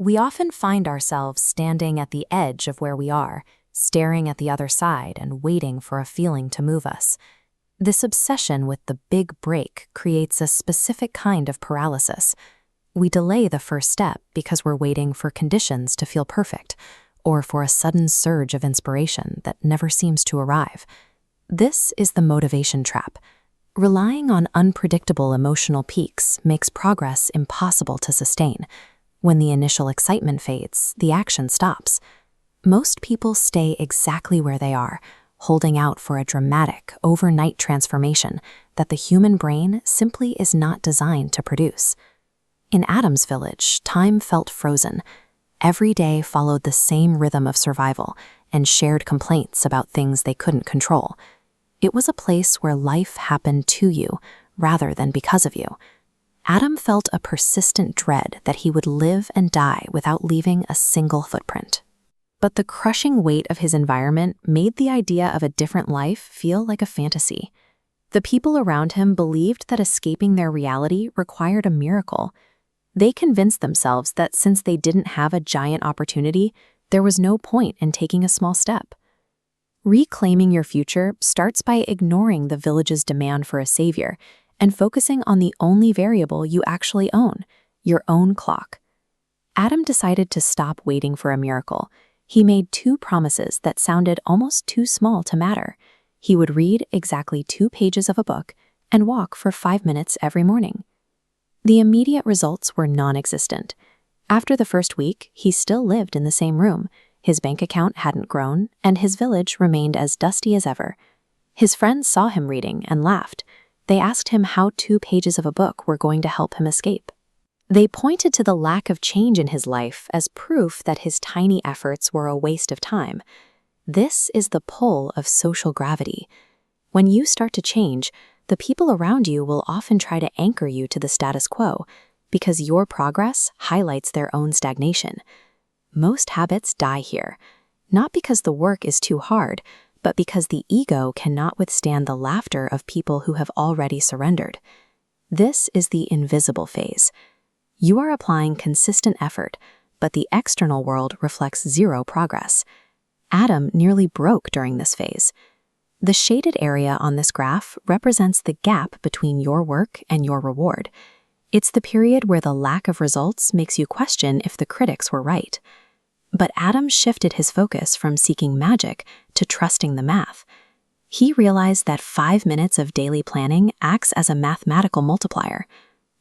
We often find ourselves standing at the edge of where we are, staring at the other side and waiting for a feeling to move us. This obsession with the big break creates a specific kind of paralysis. We delay the first step because we're waiting for conditions to feel perfect, or for a sudden surge of inspiration that never seems to arrive. This is the motivation trap. Relying on unpredictable emotional peaks makes progress impossible to sustain. When the initial excitement fades, the action stops. Most people stay exactly where they are, holding out for a dramatic, overnight transformation that the human brain simply is not designed to produce. In Adam's village, time felt frozen. Every day followed the same rhythm of survival and shared complaints about things they couldn't control. It was a place where life happened to you rather than because of you. Adam felt a persistent dread that he would live and die without leaving a single footprint. But the crushing weight of his environment made the idea of a different life feel like a fantasy. The people around him believed that escaping their reality required a miracle. They convinced themselves that since they didn't have a giant opportunity, there was no point in taking a small step. Reclaiming your future starts by ignoring the village's demand for a savior and focusing on the only variable you actually own, your own clock. Adam decided to stop waiting for a miracle. He made 2 promises that sounded almost too small to matter. He would read exactly 2 pages of a book and walk for 5 minutes every morning. The immediate results were non-existent. After the first week, he still lived in the same room. His bank account hadn't grown, and his village remained as dusty as ever. His friends saw him reading and laughed. They asked him how 2 pages of a book were going to help him escape. They pointed to the lack of change in his life as proof that his tiny efforts were a waste of time. This is the pull of social gravity. When you start to change, the people around you will often try to anchor you to the status quo because your progress highlights their own stagnation. Most habits die here, not because the work is too hard, but because the ego cannot withstand the laughter of people who have already surrendered. This is the invisible phase. You are applying consistent effort, but the external world reflects 0 progress. Adam nearly broke during this phase. The shaded area on this graph represents the gap between your work and your reward. It's the period where the lack of results makes you question if the critics were right. But Adam shifted his focus from seeking magic to trusting the math. He realized that 5 minutes of daily planning acts as a mathematical multiplier.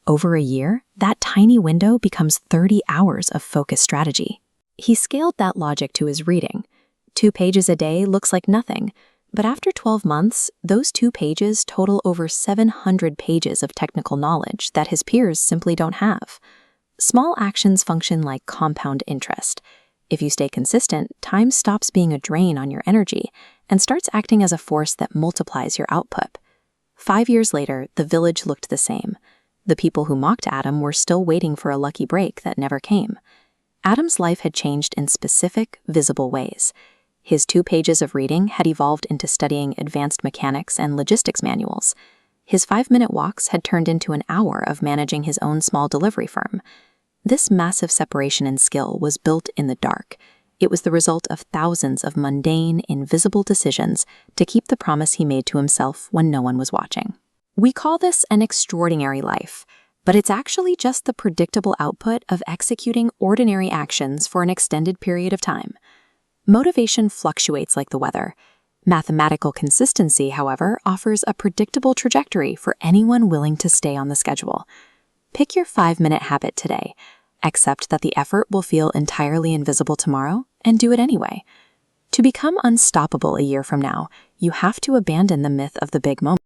Over a year, that tiny window becomes 30 hours of focused strategy. He scaled that logic to his reading. 2 pages a day looks like nothing, but after 12 months, those 2 pages total over 700 pages of technical knowledge that his peers simply don't have. Small actions function like compound interest. If you stay consistent, time stops being a drain on your energy and starts acting as a force that multiplies your output. 5 years later, the village looked the same. The people who mocked Adam were still waiting for a lucky break that never came. Adam's life had changed in specific, visible ways. His 2 pages of reading had evolved into studying advanced mechanics and logistics manuals. His 5-minute walks had turned into an hour of managing his own small delivery firm. This massive separation in skill was built in the dark. It was the result of thousands of mundane, invisible decisions to keep the promise he made to himself when no one was watching. We call this an extraordinary life, but it's actually just the predictable output of executing ordinary actions for an extended period of time. Motivation fluctuates like the weather. Mathematical consistency, however, offers a predictable trajectory for anyone willing to stay on the schedule. Pick your 5-minute habit today. Accept that the effort will feel entirely invisible tomorrow, and do it anyway. To become unstoppable a year from now, you have to abandon the myth of the big moment.